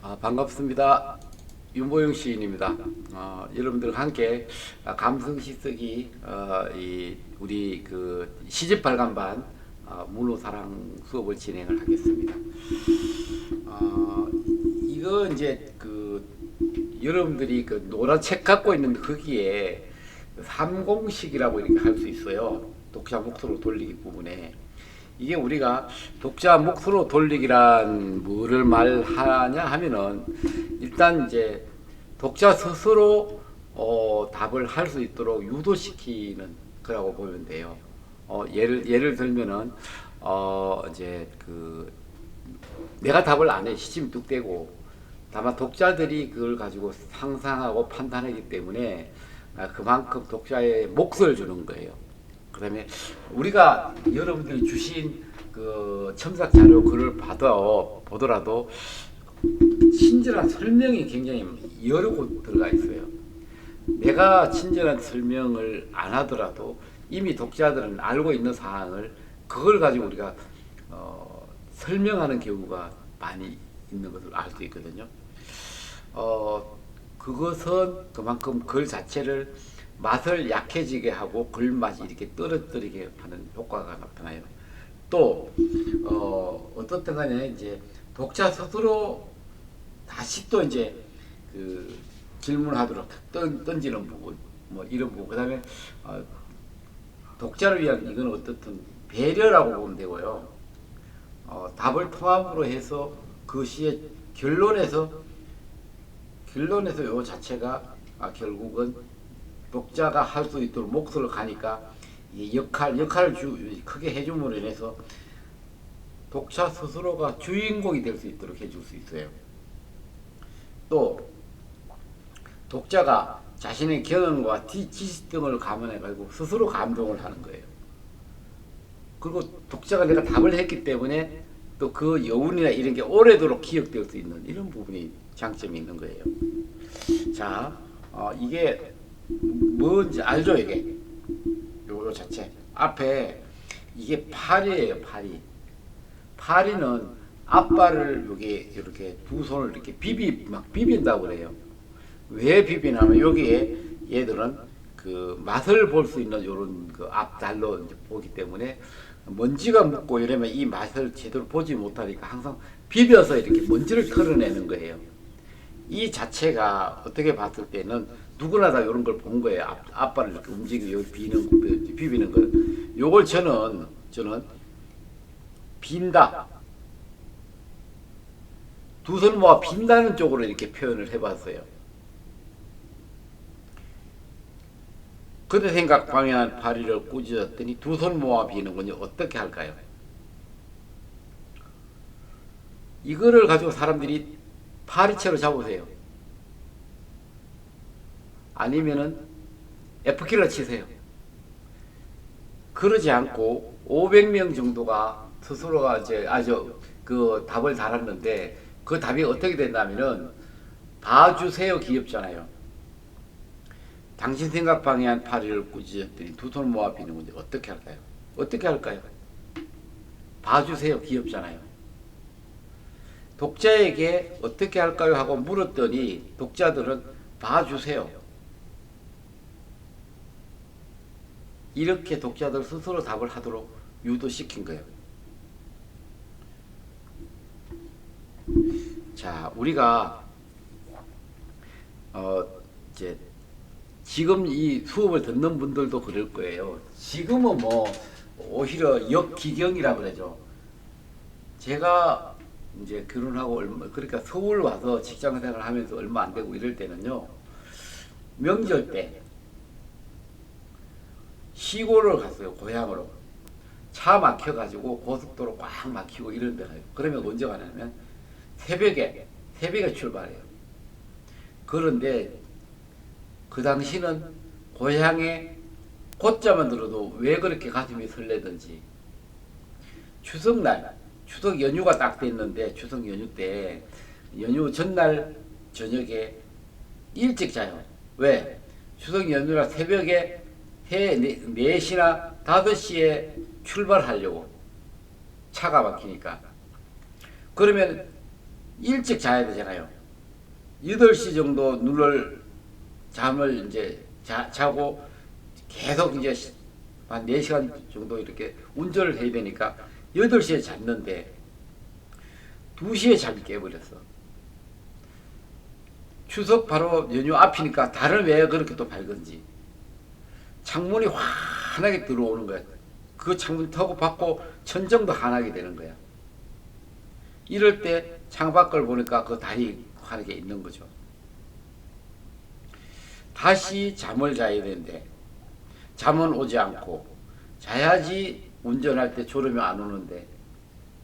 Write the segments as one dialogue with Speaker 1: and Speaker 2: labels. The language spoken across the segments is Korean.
Speaker 1: 반갑습니다. 윤보영 시인입니다. 여러분들과 함께 감성시 쓰기 우리 그 시집 발간반 문호사랑 수업을 진행을 하겠습니다. 이거 이제 그 여러분들이 그 노란 책 갖고 있는 거기에 삼공식이라고 이렇게 할 수 있어요. 독자 목소로 돌리기 부분에. 이게 우리가 독자 목소로 돌리기란 뭐를 말하냐 하면은 일단 이제 독자 스스로 답을 할 수 있도록 유도시키는 거라고 보면 돼요. 예를 들면은 이제 그 내가 답을 안 해 시침이 뚝 떼고 다만 독자들이 그걸 가지고 상상하고 판단하기 때문에 그만큼 독자의 몫을 주는 거예요. 그다음에 우리가 여러분들이 주신 그 첨삭 자료 글을 보더라도 친절한 설명이 굉장히 여러 곳 들어가 있어요. 내가 친절한 설명을 안 하더라도 이미 독자들은 알고 있는 사항을 그걸 가지고 우리가 설명하는 경우가 많이 있는 것을 알 수 있거든요. 그것은 그만큼 글 자체를 맛을 약해지게 하고 글맛이 이렇게 떨어뜨리게 하는 효과가 나타나요. 또 어떻든 간에 이제 독자 스스로 다시 또 이제 그 질문하도록 던지는 부분 뭐 이런 부분 그다음에 독자를 위한 이건 어떻든 배려라고 보면 되고요. 답을 통합으로 해서 그 시의 결론에서 요 자체가 결국은 독자가 할 수 있도록 몫을 가니까 역할을 크게 해줌으로 인해서 독자 스스로가 주인공이 될 수 있도록 해줄 수 있어요. 또 독자가 자신의 경험과 지식 등을 감안해가지고 스스로 감동을 하는 거예요. 그리고 독자가 내가 답을 했기 때문에 또 그 여운이나 이런 게 오래도록 기억될 수 있는 이런 부분이 장점이 있는 거예요. 자, 이게 뭔지 알죠? 이게 요 자체 앞에 이게 파리예요. 파리는 앞발을 여기 이렇게 두 손을 이렇게 비빈다고 그래요. 왜 비비냐면 여기에 얘들은 그 맛을 볼 수 있는 요런 그 앞달로 이제 보기 때문에 먼지가 묻고 이러면 이 맛을 제대로 보지 못하니까 항상 비벼서 이렇게 먼지를 털어내는 거예요. 이 자체가 어떻게 봤을 때는 누구나 다 이런 걸 본 거예요. 앞발을 이렇게 움직이고 여기 비비는 거. 요걸 저는 빈다. 두 손 모아 빈다는 쪽으로 이렇게 표현을 해봤어요. 그대 생각 방해한 파리를 꾸짖었더니 두 손 모아 비는 건 어떻게 할까요? 이거를 가지고 사람들이 파리채로 잡으세요. 아니면은 F키를 치세요. 그러지 않고 500명 정도가 스스로가 이제 그 답을 달았는데 그 답이 어떻게 된다면은 봐주세요 귀엽잖아요. 당신 생각 방해한 파리를 꾸짖었더니 두 손 모아 비는 건데 어떻게 할까요? 어떻게 할까요? 봐주세요 귀엽잖아요. 독자에게 어떻게 할까요? 하고 물었더니 독자들은 봐주세요. 이렇게 독자들 스스로 답을 하도록 유도시킨 거예요. 자, 우리가 이제 지금 이 수업을 듣는 분들도 그럴 거예요. 지금은 뭐 오히려 역기경이라 그러죠. 제가 이제 결혼하고 그러니까 서울 와서 직장 생활을 하면서 얼마 안 되고 이럴 때는요. 명절 때 시골을 갔어요. 고향으로. 차 막혀가지고 고속도로 꽉 막히고 이런 데 가요. 그러면 언제 가냐면 새벽에 출발해요. 그런데 그 당시는 고향에 곧자만 들어도 왜 그렇게 가슴이 설레든지 추석날 추석 연휴가 딱 됐는데 추석 연휴 때 연휴 전날 저녁에 일찍 자요. 왜? 추석 연휴라 새벽에 4시나 5시에 출발하려고 차가 막히니까. 그러면 일찍 자야 되잖아요. 8시 정도 눈을 잠을 이제 자고 계속 이제 한 4시간 정도 이렇게 운전을 해야 되니까 8시에 잤는데 2시에 잠이 깨버렸어. 추석 바로 연휴 앞이니까 달은 왜 그렇게 또 밝은지 창문이 환하게 들어오는 거야. 그 창문 타고 받고 천정도 환하게 되는 거야. 이럴 때 창밖을 보니까 그 달이 환하게 있는 거죠. 다시 잠을 자야 되는데 잠은 오지 않고 자야지 운전할 때 졸음이 안 오는데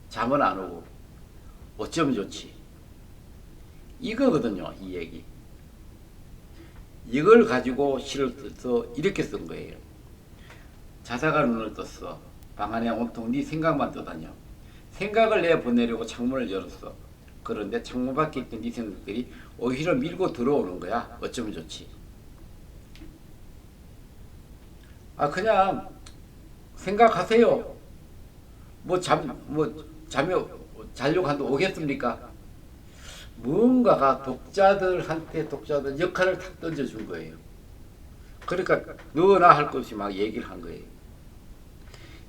Speaker 1: 잠은 안 오고 어쩌면 좋지. 이거거든요, 이 얘기. 이걸 가지고 시를 써서 이렇게 쓴 거예요. 자다가 눈을 떴어. 방 안에 온통 네 생각만 떠다녀. 생각을 내보내려고 창문을 열었어. 그런데 창문 밖에 있던 네 생각들이 오히려 밀고 들어오는 거야. 어쩌면 좋지. 그냥 생각하세요. 잠이 자려고 한다 오겠습니까? 뭔가가 독자들 역할을 탁 던져준 거예요. 그러니까 너나 할 것이 막 얘기를 한 거예요.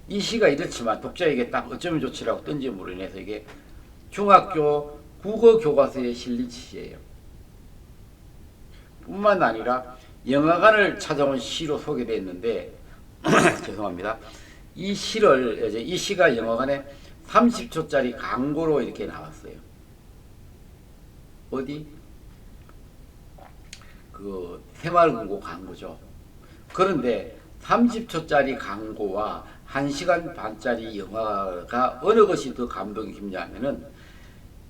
Speaker 1: 이 시가 이렇지만 독자에게 딱 어쩌면 좋지라고 던짐으로 인해서 이게 중학교 국어 교과서에 실린 시예요. 뿐만 아니라 영화관을 찾아온 시로 소개됐는데 죄송합니다. 이 시가 영화관에 30초짜리 광고로 이렇게 나왔어요. 어디? 그 새마을금고 광고죠. 그런데 30초짜리 광고와 1시간 반짜리 영화가 어느 것이 더 감동이 깊냐면은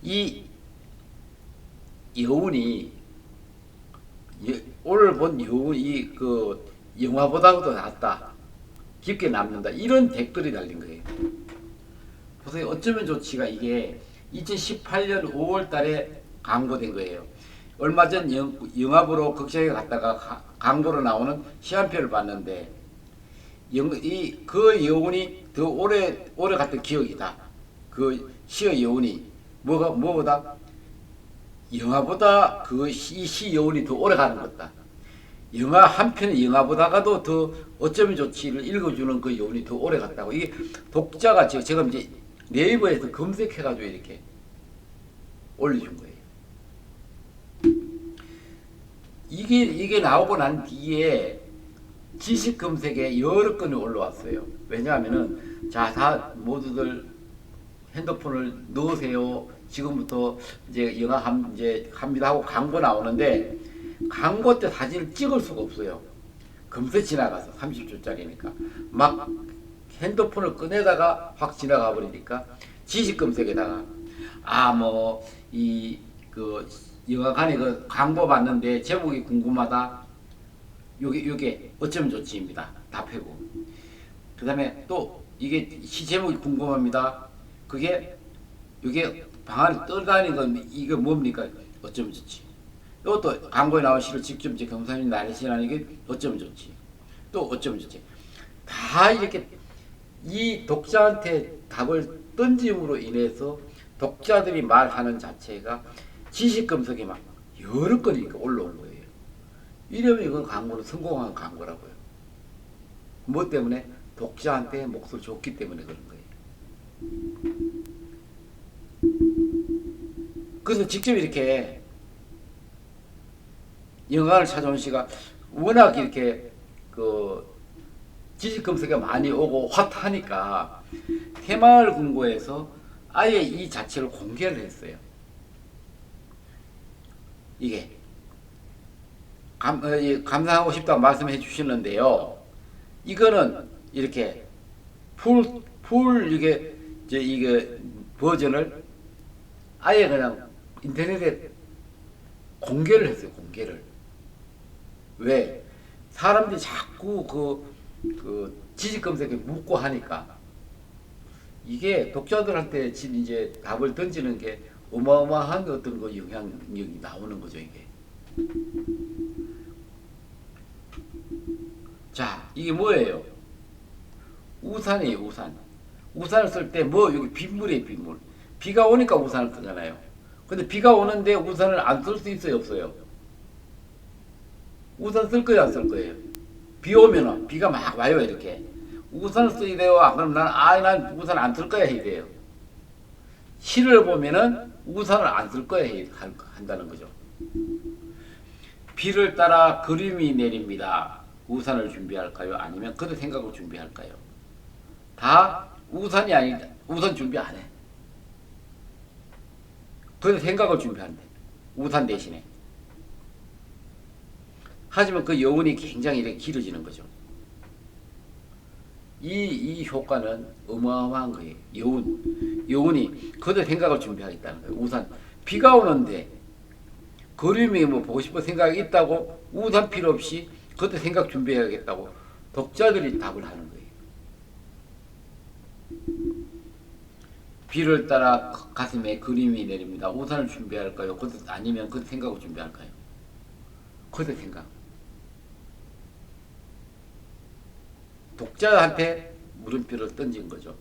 Speaker 1: 이 여운이 오늘 본 여운이 그 영화보다도 낫다. 깊게 남는다. 이런 댓글이 달린 거예요. 보세요. 어쩌면 좋지가 이게 2018년 5월 달에 광고된 거예요. 얼마 전 영화보러 극장에 갔다가 광고로 나오는 시간표를 봤는데 그 여운이 더 오래 갔던 기억이다. 그 시의 여운이 뭐보다 영화보다 이 시 여운이 더 오래 가는 것다. 영화 한 편의 영화보다가도 더 어쩌면 좋지를 읽어주는 그 여운이 더 오래 갔다고. 이게 독자가 제가 이제 네이버에서 검색해가지고 이렇게 올려준 거예요. 이게 나오고 난 뒤에 지식 검색에 여러 건이 올라왔어요. 왜냐하면은 다 모두들 핸드폰을 넣으세요. 지금부터 이제 이제 합니다 하고 광고 나오는데 광고 때 사진을 찍을 수가 없어요. 금세 지나가서 30초짜리니까 막 핸드폰을 꺼내다가 확 지나가 버리니까 지식 검색에다가 그 영화관에 그 광고 봤는데 제목이 궁금하다. 요게 어쩌면 좋지입니다. 답해고. 그 다음에 또 이게 시 제목이 궁금합니다. 요게 방 안에 떠다니는 건 이게 뭡니까? 어쩌면 좋지. 이것도 광고에 나온 시를 직접 이제 경사님 나르시라는 게 어쩌면 좋지. 또 어쩌면 좋지. 다 이렇게 이 독자한테 답을 던짐으로 인해서 독자들이 말하는 자체가 지식 검색에 막 여러 건이 올라온 거예요. 이러면 이건 광고는 성공한 광고라고요. 뭐 때문에? 독자한테 몫을 줬기 때문에 그런 거예요. 그래서 직접 이렇게 영화를 찾아온 시가 워낙 이렇게 그 지식 검색이 많이 오고 핫하니까 새마을금고에서 아예 이 자체를 공개를 했어요. 이게 감상하고 싶다고 말씀해 주시는데요. 이거는 이렇게 이게 버전을 아예 그냥 인터넷에 공개를 했어요. 공개를. 왜? 사람들이 자꾸 그 지식 검색에 묻고 하니까 이게 독자들한테 이제 답을 던지는 게 어마어마한 어떤 그 영향력이 나오는 거죠, 이게. 자, 이게 뭐예요? 우산이에요, 우산. 우산을 쓸 때 여기 빗물이에요, 빗물. 비가 오니까 우산을 쓰잖아요. 근데 비가 오는데 우산을 안 쓸 수 있어요, 없어요? 우산 쓸 거예요, 안 쓸 거예요? 비 오면은 비가 막 와요, 이렇게. 우산을 써야 돼요. 안 그러면 난 우산 안 쓸 거야 해야 돼요. 시를 보면은 우산을 안 쓸 거야 한다는 거죠. 비를 따라 그림이 내립니다. 우산을 준비할까요? 아니면 그대 생각을 준비할까요? 다 우산이 아니다. 우산 준비 안 해. 그대 생각을 준비한대. 우산 대신에. 하지만 그 여운이 굉장히 이렇게 길어지는 거죠. 이 효과는 어마어마한 거예요. 여운이 그대 생각을 준비하겠다는 거예요. 우산. 비가 오는데 그림이 뭐 보고 싶은 생각이 있다고 우산 필요 없이 그때 생각 준비해야겠다고 독자들이 답을 하는 거예요. 비를 따라 가슴에 그림이 내립니다. 우산을 준비할까요? 아니면 그 생각을 준비할까요? 그때 생각. 독자한테 물음표를 던진 거죠.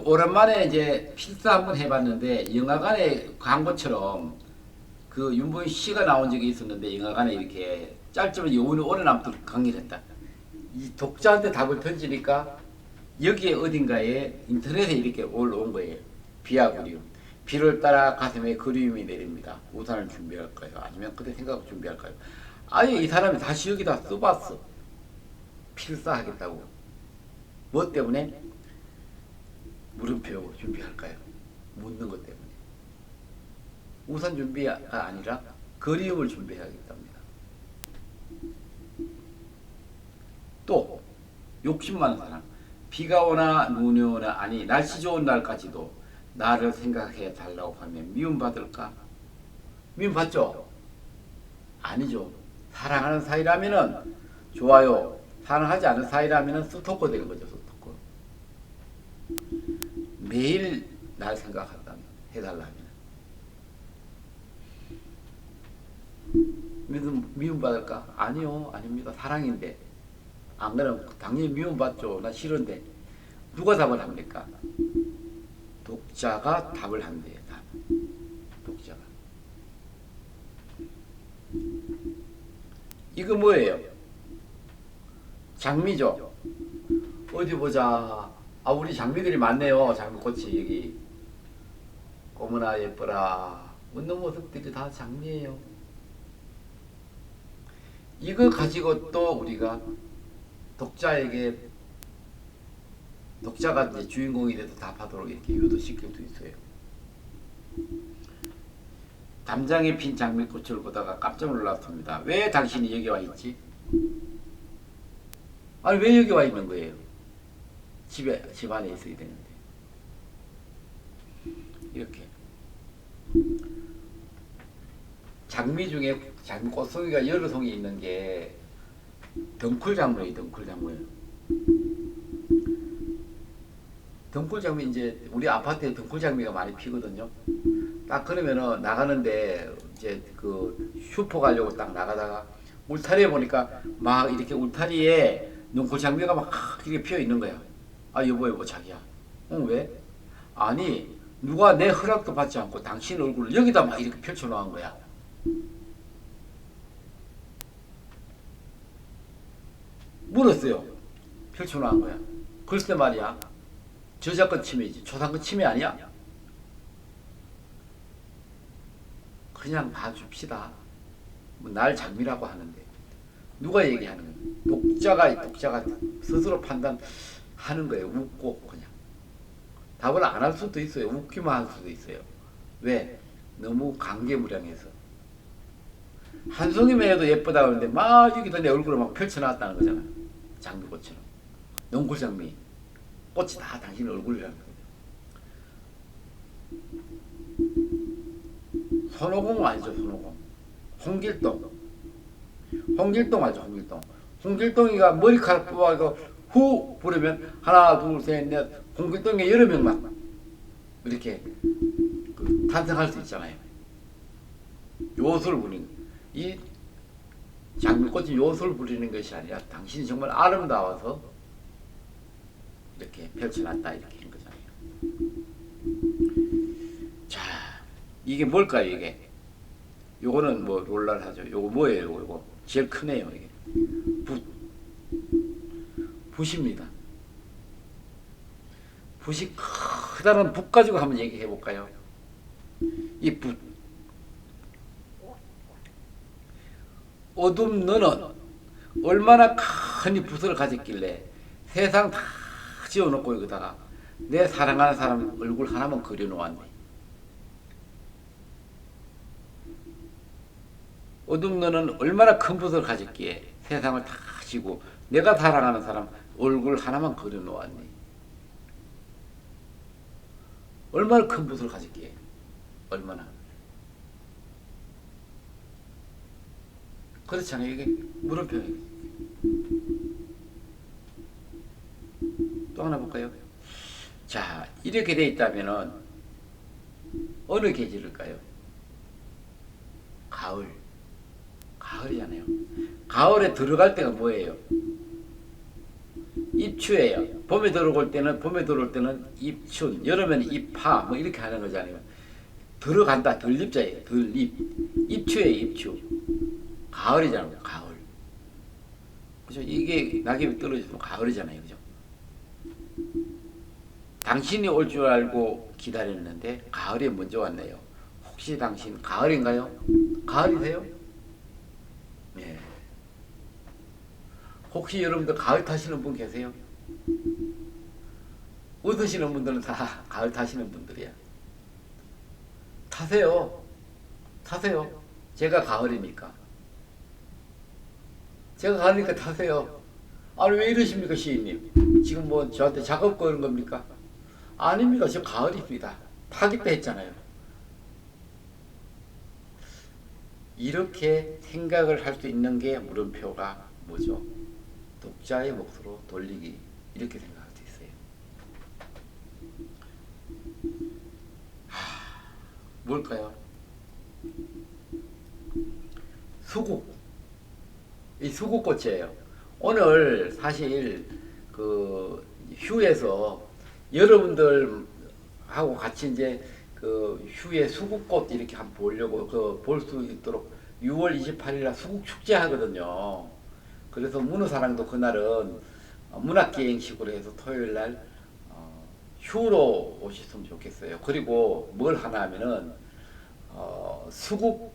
Speaker 1: 오랜만에 이제 필사 한번 해봤는데 영화관에 광고처럼 그 윤보인 씨가 나온 적이 있었는데 영화관에 이렇게 짧지만 여운이 오래 남도록 강의를 했다. 이 독자한테 답을 던지니까 여기에 어딘가에 인터넷에 이렇게 올라온 거예요. 비와 그리움. 비를 따라 가슴에 그림이 내립니다. 우산을 준비할까요? 아니면 그때 생각을 준비할까요? 아예 이 사람이 다시 여기다 써봤어. 필사하겠다고. 뭐 때문에? 물음표 준비할까요? 묻는 것 때문에. 우산 준비가 아니라 그림을 준비해야겠답니다. 또 욕심 많은 사람. 비가 오나 눈이 오나 아니 날씨 좋은 날까지도 나를 생각해 달라고 하면 미움받을까? 미움받죠? 아니죠. 사랑하는 사이라면은 좋아요. 사랑하지 않은 사이라면은 스토커 되는 거죠. 스토커. 매일 날 생각한다면 해달라면 미움받을까? 아니요. 아닙니다. 사랑인데. 안 그러면 당연히 미움받죠. 나 싫은데. 누가 답을 합니까? 독자가 답을 한대요. 답. 독자가. 이거 뭐예요? 장미죠. 어디 보자. 아, 우리 장미들이 많네요. 장미꽃이 여기. 어머나 예뻐라. 웃는 모습들이 다 장미예요. 이거 가지고 또 우리가 독자에게 독자가 이제 주인공이 돼서 답하도록 이렇게 유도시킬 수 있어요. 담장에 핀 장미꽃을 보다가 깜짝 놀랐습니다. 왜 당신이 여기 와 있지? 아니 왜 여기 와 있는 거예요? 집 안에 있어야 되는데. 이렇게 장미 중에 장미 꽃송이가 여러 송이 있는 게 덩쿨장미예요. 덩쿨장미. 덩쿨장미 이제 우리 아파트에 덩쿨장미가 많이 피거든요. 딱 그러면은 나가는데 이제 그 슈퍼 가려고 딱 나가다가 울타리에 보니까 막 이렇게 울타리에 덩쿨장미가 막 이렇게 피어 있는 거야. 아 여보 자기야. 왜? 아니 누가 내 허락도 받지 않고 당신 얼굴을 여기다 막 이렇게 펼쳐놓은 거야. 물었어요. 펼쳐놓은 거야. 글쎄 말이야. 저작권 침해지. 초상권 침해 아니야? 그냥 봐줍시다. 뭐 날 장미라고 하는데 누가 얘기하는 거야? 독자가 스스로 판단하는 거예요. 웃고 그냥. 답을 안 할 수도 있어요. 웃기만 할 수도 있어요. 왜? 너무 감개무량해서. 한 송이만 해도 예쁘다 그러는데 막 여기다 내 얼굴을 막 펼쳐놨다는 거잖아. 장미꽃처럼. 넝쿨장미. 꽃이 다 당신 얼굴이라는 거예요. 손오공 알죠? 손오공. 홍길동 알죠? 홍길동이가 머리카락 뽑아서 후 부르면 하나 둘 셋 넷 홍길동에 여러 명만 이렇게 탄생할 수 있잖아요. 요소를 부리는 이 장미꽃이 요소를 부리는 것이 아니라 당신이 정말 아름다워서 이렇게 펼쳐놨다 이렇게 한 거잖아요. 이게 뭘까요, 이게? 요거는 뭐 롤랄 하죠. 요거 뭐예요, 요거? 제일 크네요, 이게. 붓. 붓입니다. 붓이 크다는 붓 가지고 한번 얘기해 볼까요? 이 붓. 어둠 너는 얼마나 큰 이 붓을 가졌길래 세상 다 지어놓고 여기다가 내 사랑하는 사람 얼굴 하나만 그려놓았네. 어둠 너는 얼마나 큰 붓을 가졌기에 세상을 다 지고 내가 사랑하는 사람 얼굴 하나만 그려놓았네. 얼마나 큰 붓을 가졌기에 얼마나. 그렇잖아요. 이게 물음표예요. 또 하나 볼까요? 자, 이렇게 돼 있다면은 어느 계절일까요? 가을. 가을이잖아요. 가을에 들어갈 때가 뭐예요? 입추예요. 봄에 들어올 때는 입춘, 여름에는 입하, 뭐 이렇게 하는 거잖아요. 들어간다, 들립자예요. 들립. 입추예요, 입추. 가을이잖아요, 가을. 그죠? 이게 낙엽이 떨어지면 가을이잖아요, 그죠? 당신이 올 줄 알고 기다렸는데 가을이 먼저 왔네요. 혹시 당신 가을인가요? 가을이세요? 네. 혹시 여러분들 가을 타시는 분 계세요? 웃으시는 분들은 다 가을 타시는 분들이야. 타세요. 타세요. 제가 가을이니까. 제가 가을이니까 타세요. 아니 왜 이러십니까 시인님? 지금 뭐 저한테 작업 거는 겁니까? 아닙니다. 저 가을입니다. 타겠다 했잖아요. 이렇게 생각을 할 수 있는 게 물음표가 뭐죠? 독자의 몫으로 돌리기. 이렇게 생각할 수 있어요. 뭘까요? 수국. 이 수국꽃이에요. 오늘 사실 그 휴에서 여러분들하고 같이 이제 그 휴에 수국꽃 이렇게 한번 보려고 그 볼 수 있도록 6월 28일 날 수국 축제 하거든요. 그래서 문우사랑도 그날은 문학기행식으로 해서 토요일 날 휴로 오셨으면 좋겠어요. 그리고 뭘 하나 하면은 수국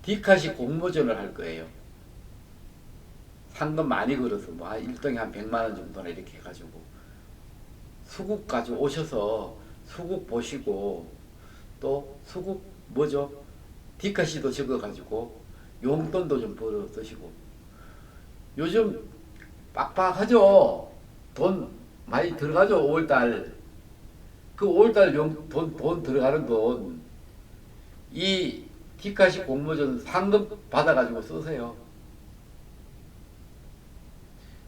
Speaker 1: 디카시 공모전을 할 거예요. 상금 많이 걸어서 뭐 1등에 한 100만 원 정도나 이렇게 해가지고 수국 가지고 오셔서 수국 보시고 또 수국 뭐죠? 디카시도 적어가지고 용돈도 좀 벌어 드시고 요즘 빡빡하죠? 돈 많이 들어가죠? 5월달 그 5월달 돈 들어가는 돈 이 디카시 공모전 상금 받아가지고 쓰세요.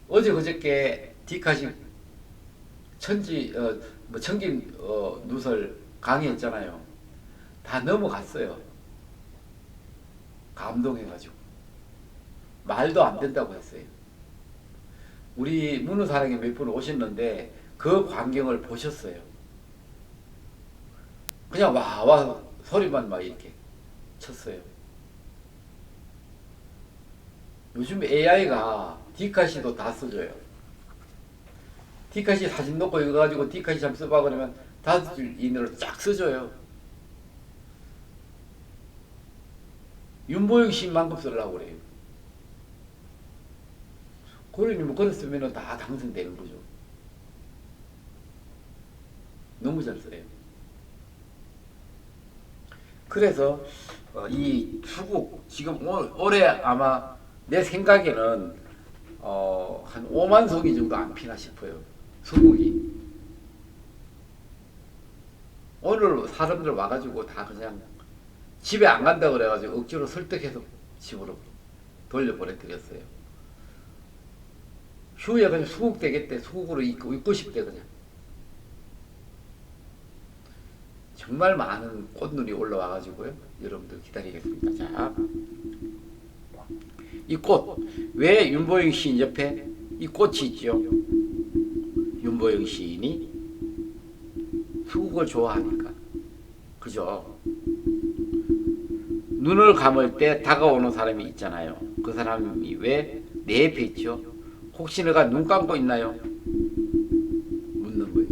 Speaker 1: 어제 그저께 디카시 청긴 누설 강의했잖아요. 다 넘어갔어요. 감동해가지고 말도 안 된다고 했어요. 우리 문우사랑에 몇 분 오셨는데 그 광경을 보셨어요. 그냥 와 소리만 막 이렇게 쳤어요. 요즘 AI가 디카시도 다 써줘요. 디카시 사진 넣고 이거 가지고 디카시 잠 써봐 그러면 5줄 이내로 쫙 써줘요. 윤보영 씨만큼 쓰려고 그래요. 그러니 뭐 그랬으면 다 당선되는 거죠. 너무 잘 써요. 그래서 이 수국 지금 올해 아마 내 생각에는 한 5만 송이 정도 안 피나 싶어요. 수국이. 오늘 사람들 와가지고 다 그냥 집에 안 간다 그래가지고 억지로 설득해서 집으로 돌려보내드렸어요. 휴에 그냥 수국 되겠대. 수국으로 입고 싶대 그냥. 정말 많은 꽃눈이 올라와가지고요. 여러분들 기다리겠습니다. 자, 이 꽃. 왜 윤보영 시인 옆에 이 꽃이 있죠? 윤보영 시인이 수국을 좋아하니까. 그죠? 눈을 감을 때 다가오는 사람이 있잖아요. 그 사람이 왜 내 옆에 있죠? 혹시 내가 눈 감고 있나요? 묻는 거예요.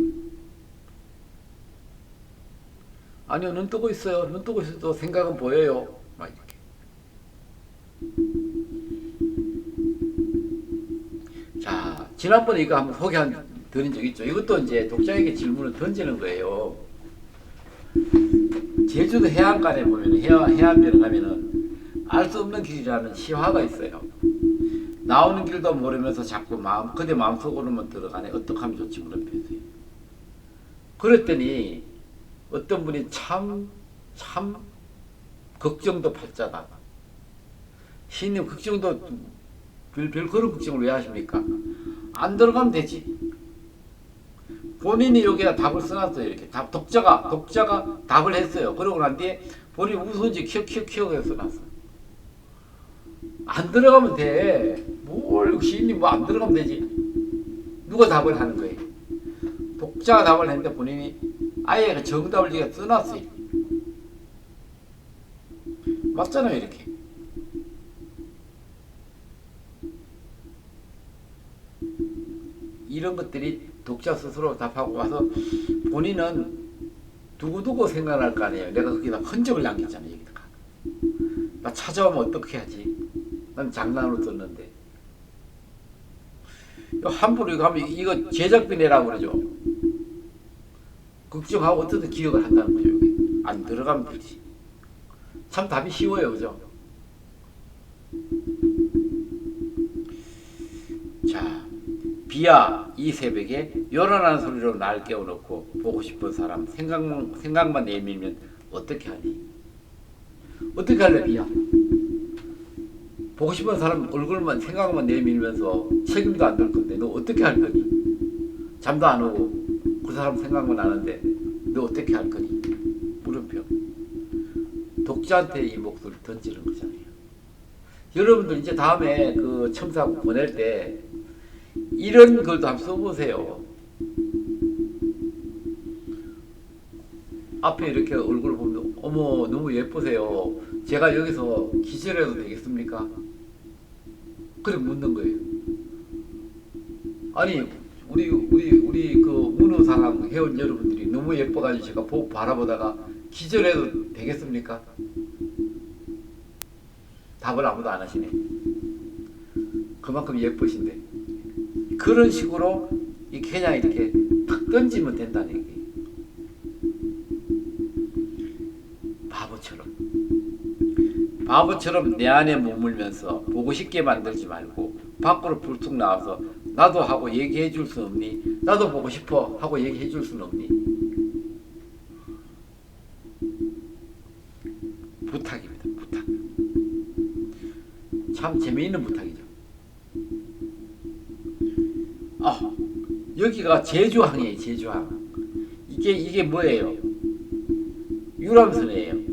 Speaker 1: 아니요, 눈 뜨고 있어요. 눈 뜨고 있어도 생각은 보여요. 막 이렇게. 자, 지난번에 이거 한번 드린 적 있죠. 이것도 이제 독자에게 질문을 던지는 거예요. 제주도 해안가에 보면 해안변에 가면은 알 수 없는 길이라는 시화가 있어요. 나오는 길도 모르면서 자꾸 그대 마음속으로만 들어가네. 어떻게 하면 좋지? 그런 표현이에요. 그랬더니 어떤 분이 참 걱정도 팔자다. 신님 걱정도 별 그런 걱정을 왜 하십니까? 안 들어가면 되지. 본인이 여기다 답을 써놨어요. 이렇게 독자가 답을 했어요. 그러고 난 뒤에 본인이 우선지 키역 해서 써놨어. 안 들어가면 돼. 뭘 시인님 뭐 안 들어가면 되지. 누가 답을 하는 거예요? 독자가 답을 했는데 본인이 아예 그 정답을 지가 써놨어요. 맞잖아요, 이렇게. 이런 것들이 독자 스스로 답하고 와서 본인은 두고두고 생각할 거 아니에요. 내가 거기다 흔적을 남겼잖아요. 여기다가. 나 찾아오면 어떻게 하지? 난 장난으로 썼는데. 함부로 이거 하면 이거 제작비 내라고 그러죠. 걱정하고 어떻게 기억을 한다는 거죠. 여기. 안 들어가면 되지. 참 답이 쉬워요. 그죠? 자, 비야 이 새벽에 요란한 소리로 날 깨워놓고 보고 싶은 사람 생각만 내밀면 어떻게 하니? 어떻게 할래, 비야? 보고 싶은 사람 얼굴만 생각만 내밀면서 책임도 안 들 건데 너 어떻게 할 거니? 잠도 안 오고 그 사람 생각만 나는데 너 어떻게 할 거니? 물음표. 독자한테 이 목소리를 던지는 거잖아요. 여러분들 이제 다음에 그 첨사 보낼 때 이런 글도 한번 써보세요. 앞에 이렇게 얼굴을 보면 어머 너무 예쁘세요. 제가 여기서 기절해도 되겠습니까? 그래 묻는 거예요. 아니 우리 그 문어사랑 회원 여러분들이 너무 예뻐가지고 제가 보고 바라보다가 기절해도 되겠습니까? 답을 아무도 안 하시네. 그만큼 예쁘신데. 그런 식으로 그냥 이렇게 탁 던지면 된다는 얘기예요. 바보처럼 내 안에 머물면서 보고 싶게 만들지 말고 밖으로 불쑥 나와서 나도 하고 얘기해 줄 수 없니? 나도 보고 싶어 하고 얘기해 줄 수는 없니? 부탁입니다. 부탁. 참 재미있는 부탁이죠. 여기가 제주항이에요. 제주항. 이게 뭐예요? 유람선이에요.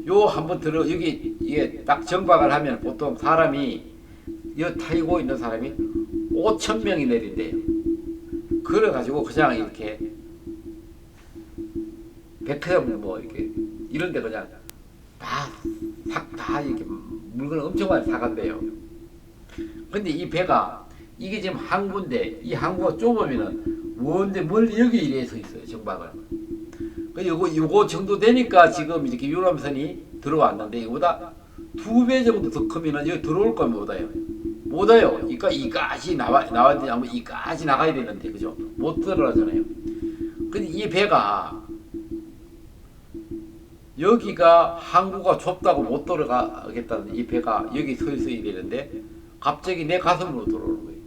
Speaker 1: 요 한번 여기 이게 딱 정박을 하면 보통 사람이 여 타고 있는 사람이 5,000명이 내린대요. 그래가지고 그냥 이렇게 백화점 뭐 이렇게 이런데 그냥 다 이렇게 물건을 엄청 많이 사간대요. 근데 이 배가 이게 지금 항구인데 이 항구가 좁으면은 먼데 멀리 여기 이래 서 있어요. 정박을. 요거 정도 되니까 지금 이렇게 유람선이 들어왔는데 이거보다 2배 정도 더 크면은 여기 들어올 걸 못 와요. 못 와요. 이까지 나와야 되냐면 이까지 나가야 되는데 그죠? 못 들어가잖아요. 근데 이 배가 여기가 항구가 좁다고 못 들어가겠다는 이 배가 여기 서 있어야 되는데 갑자기 내 가슴으로 들어오는 거예요.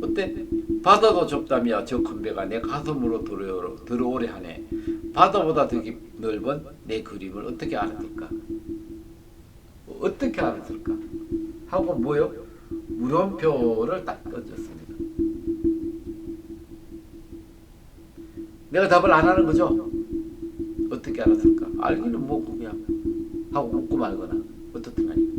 Speaker 1: 어때? 바다도 좁다며 저 큰 배가 내 가슴으로 들어오려 하네. 바다보다 더 넓은 내 그림을 어떻게 알았을까? 어떻게 알았을까? 하고 뭐요? 물음표를 딱 던졌습니다. 내가 답을 안 하는 거죠? 어떻게 알았을까? 알기는 뭐 그냥 하고 묻고 말거나 어떻든 하니.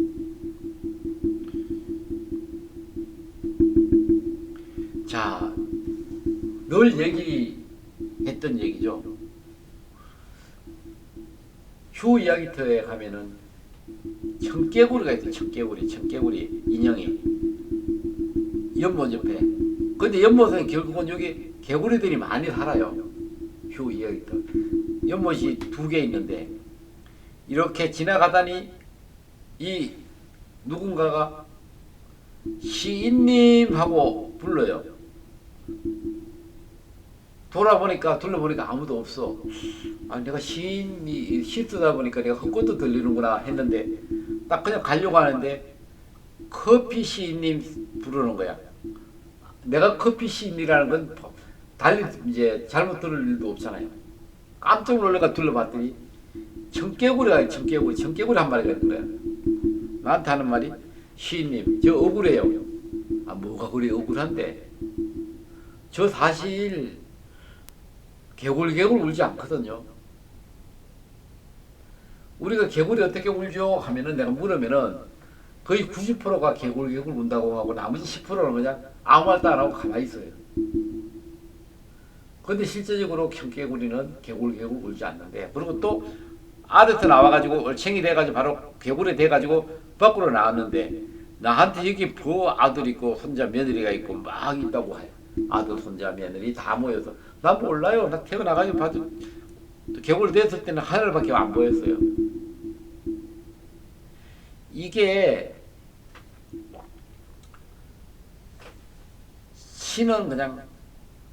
Speaker 1: 자, 늘 얘기했던 얘기죠. 휴 이야기터에 가면은 청개구리가 있어요. 청개구리 인형이 연못 옆에. 근데 연못은 결국은 여기 개구리들이 많이 살아요. 휴 이야기터. 연못이 2개 있는데 이렇게 지나가다니 이 누군가가 시인님 하고 불러요. 둘러보니까 아무도 없어. 아, 내가 시인이 시 쓰다 보니까 내가 헛것도 들리는구나 했는데 딱 그냥 가려고 하는데 커피 시인님 부르는 거야. 내가 커피 시인이라는 건 달리 이제 잘못 들을 일도 없잖아요. 깜짝 놀라가 둘러봤더니 청개구리 한 마리가 있는 거야. 나한테 하는 말이 시인님 저 억울해요. 아, 뭐가 그리 억울한데? 저 사실 개굴 울지 않거든요. 우리가 개굴이 어떻게 울죠? 하면은 내가 물으면은 거의 90%가 개굴 운다고 하고 나머지 10%는 그냥 아무 말도 안 하고 가만히 있어요. 근데 실제적으로 청개구리는 개굴 울지 않는데, 그리고 또 아래서 나와가지고 얼챙이 돼가지고 바로 개굴이 돼가지고 밖으로 나왔는데 나한테 여기 아들 있고 손자 며느리가 있고 막 있다고 해요. 아들 손자 며느리 다 모여서. 나 몰라요. 나 태어나가지고 봐도 개굴 됐을 때는 하늘밖에 안 보였어요. 이게 시는 그냥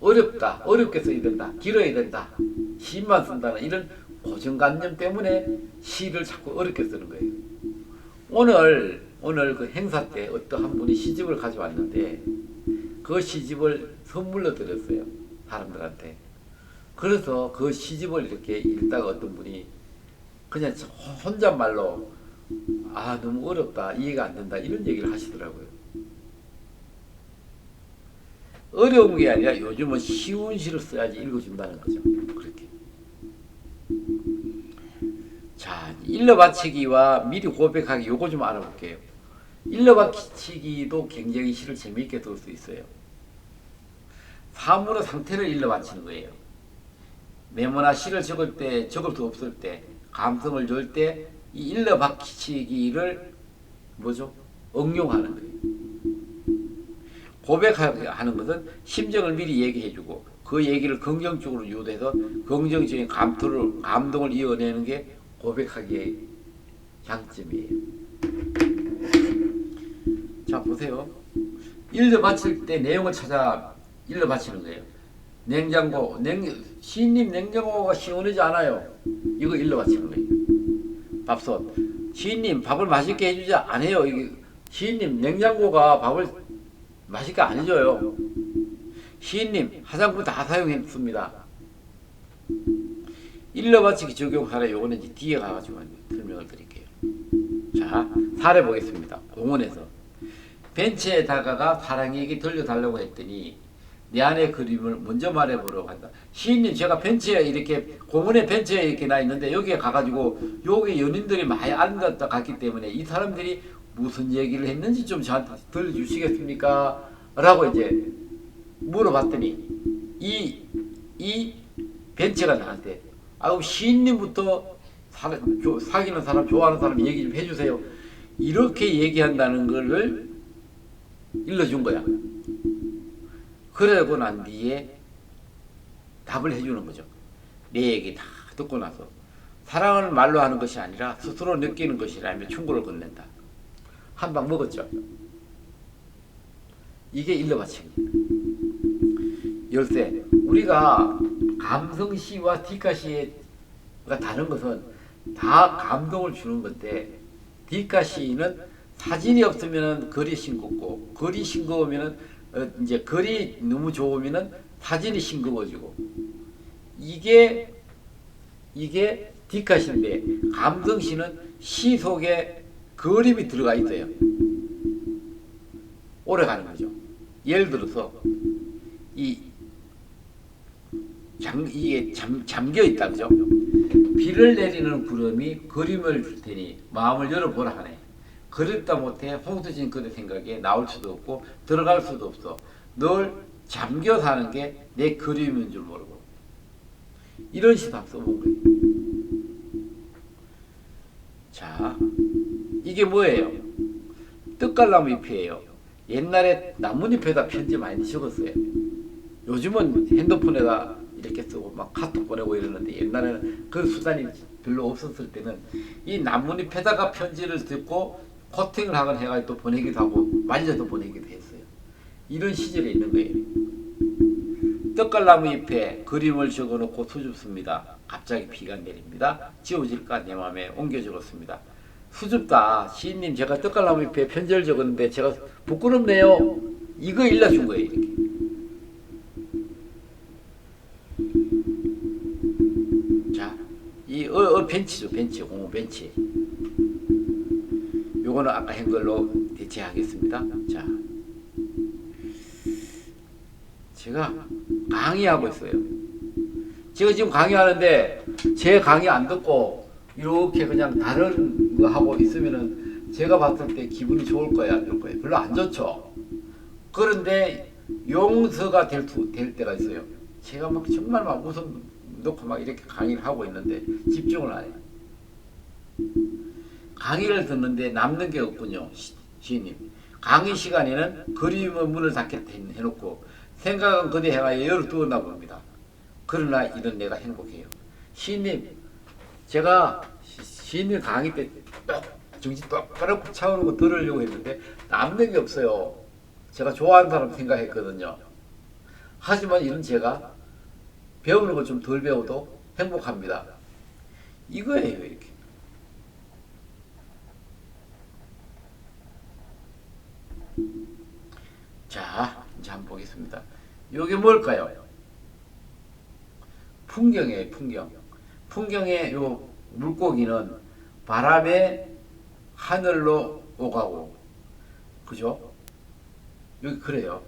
Speaker 1: 어렵게 써야 된다, 길어야 된다, 시만 쓴다는 이런 고정관념 때문에 시를 자꾸 어렵게 쓰는 거예요. 오늘 그 행사 때 어떤 분이 시집을 가져왔는데 그 시집을 선물로 드렸어요, 사람들한테. 그래서 그 시집을 이렇게 읽다가 어떤 분이 그냥 혼잣말로 아, 너무 어렵다, 이해가 안 된다, 이런 얘기를 하시더라고요. 어려운 게 아니라 요즘은 쉬운 시를 써야지 읽어준다는 거죠. 그렇게. 자, 일러 바치기와 미리 고백하기, 요거 좀 알아볼게요. 일러 바치기도 굉장히 시를 재미있게 쓸 수 있어요. 사물의 상태를 일러 바치는 거예요. 메모나 시를 적을 수 없을 때, 감성을 줄 때 이 일러 바치기를 뭐죠? 응용하는 거예요. 고백하는 것은 심정을 미리 얘기해주고 그 얘기를 긍정적으로 유도해서 긍정적인 감동을 이어내는 게 고백하기의 장점이에요. 자, 보세요. 일러 바칠 때 내용을 찾아 일러 바치는 거예요. 시인님 냉장고가 시원하지 않아요. 이거 일러 바치는 거예요. 밥솥. 시인님 밥을 맛있게 해주지 안 해요. 시인님 냉장고가 밥을 맛있게 안 해줘요. 시인님 화장품 다 사용했습니다. 일러 바치기 적용 사례, 요거는 이제 뒤에 가가지고 설명을 드릴게요. 자, 사례 보겠습니다. 공원에서 벤치에 다가가 사랑에게 들려달라고 했더니 내 안의 그림을 먼저 말해보려고 한다. 시인님, 제가 벤치에 이렇게 공원에 벤치에 이렇게 나 있는데 여기에 가가지고 여기 연인들이 많이 앉았다 갔기 때문에 이 사람들이 무슨 얘기를 했는지 좀 저한테 들려주시겠습니까? 라고 이제 물어봤더니 이 벤치가 나한테 아우, 시인님부터 사귀는 사람, 좋아하는 사람 얘기 좀 해주세요, 이렇게 얘기한다는 거를 일러준 거야. 그러고 난 뒤에 답을 해주는 거죠. 내 얘기 다 듣고 나서 사랑을 말로 하는 것이 아니라 스스로 느끼는 것이라며 충고를 건넨다. 한 방 먹었죠. 이게 일러 바치기입니다. 열쇠. 우리가 감성시와 뒷가시가 다른 것은 다 감동을 주는 건데, 뒷가시는 사진이 없으면 글이 싱겁고, 글이 싱거우면 이제 글이 너무 좋으면 사진이 싱거워지고, 이게 뒷가시인데, 감성시는 시 속에 그림이 들어가 있어요. 오래 가는 거죠. 예를 들어서 이게 잠겨 있다, 그죠? 비를 내리는 구름이 그림을 줄 테니 마음을 열어보라 하네. 그립다 못해 홍수진 그의 생각에 나올 수도 없고 들어갈 수도 없어. 늘 잠겨 사는 게 내 그림인 줄 모르고. 이런 시도 써본 거예요. 이게 뭐예요? 떡갈나무 잎이에요. 옛날에 나뭇잎에다 편지 많이 적었어요. 요즘은 핸드폰에다 이렇게 쓰고 막 카톡 보내고 이러는데, 옛날에는 그 수단이 별로 없었을 때는 이 나뭇잎에다가 편지를 듣고 코팅을 하거나 해가지고 또 보내기도 하고 말려서 보내기도 했어요. 이런 시절에 있는 거예요. 떡갈나무 잎에 그림을 적어놓고 수줍습니다. 갑자기 비가 내립니다. 지워질까 내 맘에 옮겨 적었습니다. 수줍다. 시인님, 제가 떡갈나무 잎에 편지를 적었는데 제가 부끄럽네요. 이거 일러준 거예요. 이렇게. 자, 이 벤치죠. 벤치, 공무 벤치. 요거는 아까 한 걸로 대체하겠습니다. 자, 제가 강의하고 있어요. 제가 지금 강의하는데 제 강의 안 듣고 이렇게 그냥 다른 거 하고 있으면은 제가 봤을 때 기분이 좋을 거예요, 안 좋을 거예요? 별로 안 좋죠. 그런데 용서가 될 때가 있어요. 제가 막 정말 막 웃음 놓고 막 이렇게 강의를 하고 있는데 집중을 안 해요. 강의를 듣는데 남는 게 없군요, 시인님. 강의 시간에는 그림의 문을 닫게 해놓고 생각은 그대 행하에 열을 두었나 봅니다. 그러나 이런 내가 행복해요. 시인님, 제가 시인님 강의 때 정신 똑바로 차오르고 들으려고 했는데 남는 게 없어요. 제가 좋아하는 사람 생각했거든요. 하지만 이런 제가 배우는 걸 좀 덜 배워도 행복합니다. 이거예요, 이렇게. 자, 이제 한번 보겠습니다. 이게 뭘까요? 풍경이에요, 풍경. 풍경의 요 물고기는 바람에 하늘로 오가고, 그죠? 여기 그래요.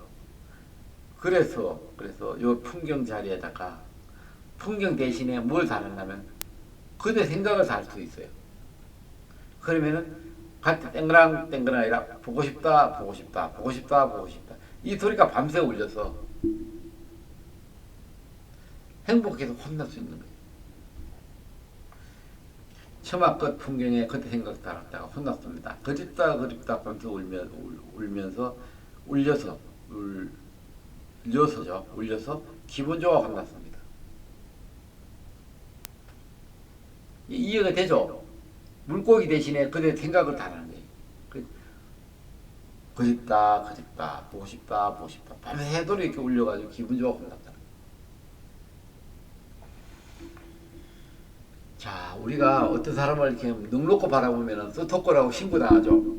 Speaker 1: 그래서 요 풍경 자리에다가 풍경 대신에 뭘 달았냐면 그대 생각을 달 수 있어요. 그러면은 같이 땡그랑 땡그랑 아니라 보고 싶다, 보고 싶다, 보고 싶다, 보고 싶다. 이 소리가 밤새 울려서 행복해서 혼날 수 있는 거예요. 처마 끝 풍경에 그때 생각 달았다가 혼났습니다. 그립다 밤새 울면서 울려서 기분 좋아 혼났습니다. 이해가 되죠? 물고기 대신에 그대 생각을 달하는 거예요. 그립다, 보고 싶다. 밤새도록 이렇게 울려가지고 기분 좋아 혼났다. 자, 우리가 어떤 사람을 이렇게 넉넉히 바라보면 스토커라고 신고당하죠.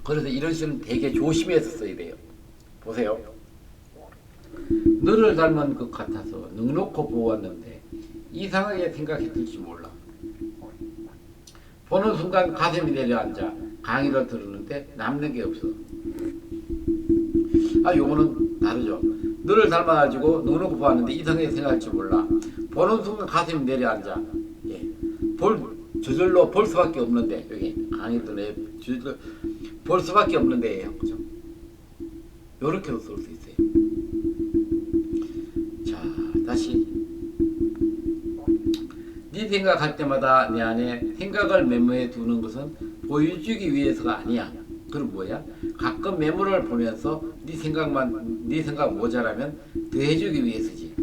Speaker 1: 그래서 이런 시는 되게 조심해서 써야 돼요. 보세요. 너를 닮은 것 같아서 넉넉히 보았는데 이상하게 생각했을지 몰라. 보는 순간 가슴이 내려앉아 강의를 들었는데 남는 게 없어. 요거는 다르죠. 너를 닮아가지고 넉넉히 보았는데 이상하게 생각할지 몰라. 보는 순간 가슴이 내려앉아. 예. 저절로 볼 수밖에 없는데, 여기 강의 들에 저절로 볼 수밖에 없는데예요. 그죠? 요렇게도 쓸 수 있어요. 자, 다시. 네 생각할 때마다 내 안에 생각을 메모해 두는 것은 보여주기 위해서가 아니야. 그럼 뭐야? 가끔 메모를 보면서 네 생각 모자라면 더해주기 위해서지.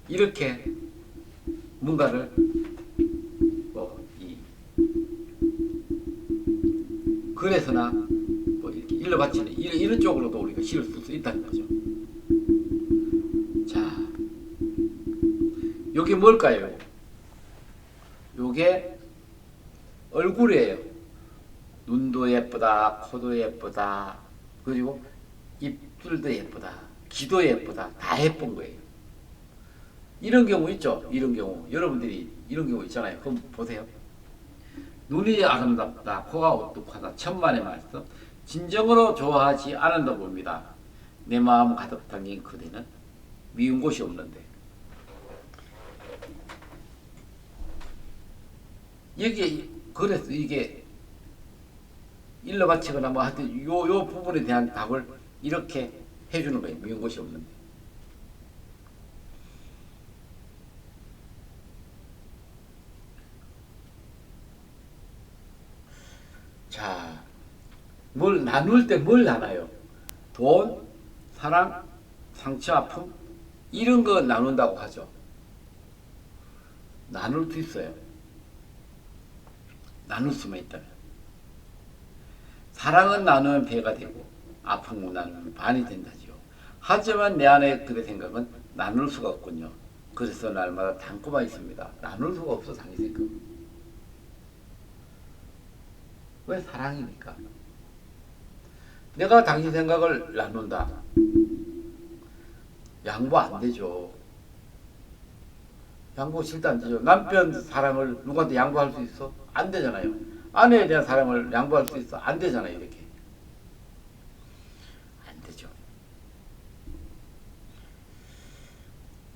Speaker 1: 이렇게 뭔가를 그래서나 이렇게 일러바치는 이런 쪽으로도 우리가 시를 쓸 수 있다는 거죠. 자, 요게 뭘까요? 요게 얼굴이에요. 눈도 예쁘다, 코도 예쁘다, 그리고 입술도 예쁘다, 귀도 예쁘다, 다 예쁜 거예요. 이런 경우 있죠? 이런 경우. 여러분들이 이런 경우 있잖아요. 그럼 보세요. 눈이 아름답다, 코가 오뚝하다, 천만의 말씀. 진정으로 좋아하지 않은다 봅니다. 내 마음 가득 담긴 그대는 미운 곳이 없는데. 그래서 이게 일러 바치거나 뭐 하여튼 요 부분에 대한 답을 이렇게 해주는 거예요. 미운 곳이 없는데. 자, 뭘 나눌 때 뭘 나눠요? 돈, 사랑, 상처, 아픔 이런 거 나눈다고 하죠. 나눌 수 있어요. 나눌 수만 있다면. 사랑은 나누면 배가 되고 아픔은 나누면 반이 된다지요. 하지만 내 안에 그의 생각은 나눌 수가 없군요. 그래서 날마다 담고만 있습니다. 나눌 수가 없어 자기 생각. 왜? 사랑이니까. 내가 당신 생각을 나눈다. 양보 안 되죠. 양보 절대 안 되죠. 남편 사랑을 누구한테 양보할 수 있어? 안 되잖아요. 아내에 대한 사랑을 양보할 수 있어? 안 되잖아요. 이렇게. 안 되죠.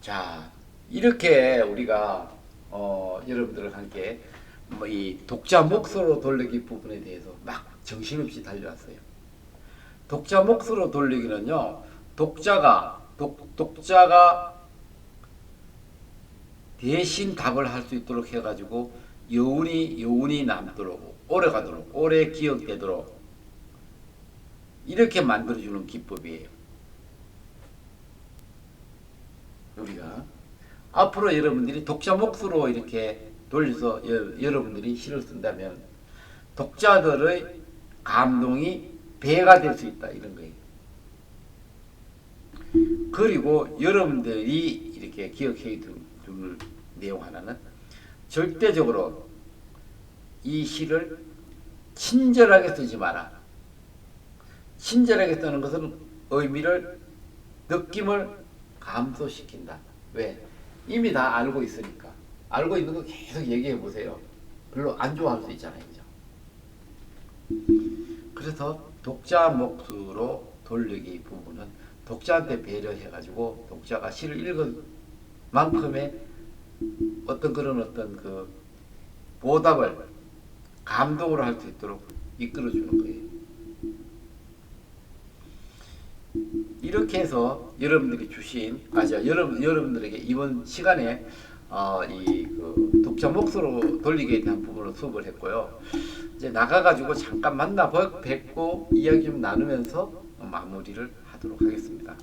Speaker 1: 자, 이렇게 우리가 여러분들과 함께 뭐 이 독자 몫으로 돌리기 부분에 대해서 막 정신없이 달려왔어요. 독자 몫으로 돌리기는요. 독자가 대신 답을 할 수 있도록 해가지고 여운이 남도록 오래가도록 오래 기억되도록 이렇게 만들어주는 기법이에요. 우리가 앞으로 여러분들이 독자 몫으로 이렇게 돌려서 여러분들이 시를 쓴다면 독자들의 감동이 배가 될 수 있다 이런 거예요. 그리고 여러분들이 이렇게 기억해 둘 내용 하나는 절대적으로 이 시를 친절하게 쓰지 마라. 친절하게 쓰는 것은 의미를 느낌을 감소시킨다. 왜? 이미 다 알고 있으니까. 알고 있는 거 계속 얘기해 보세요. 별로 안 좋아할 수 있잖아요. 그죠? 그래서 독자 몫으로 돌리기 부분은 독자한테 배려해가지고 독자가 시를 읽은 만큼의 어떤 그 보답을 감동으로 할 수 있도록 이끌어주는 거예요. 이렇게 해서 여러분들이 주신 여러분들에게 이번 시간에 그 독자 몫으로 돌리기에 대한 부분을 수업을 했고요. 이제 나가가지고 잠깐 만나 뵙고 이야기 좀 나누면서 마무리를 하도록 하겠습니다.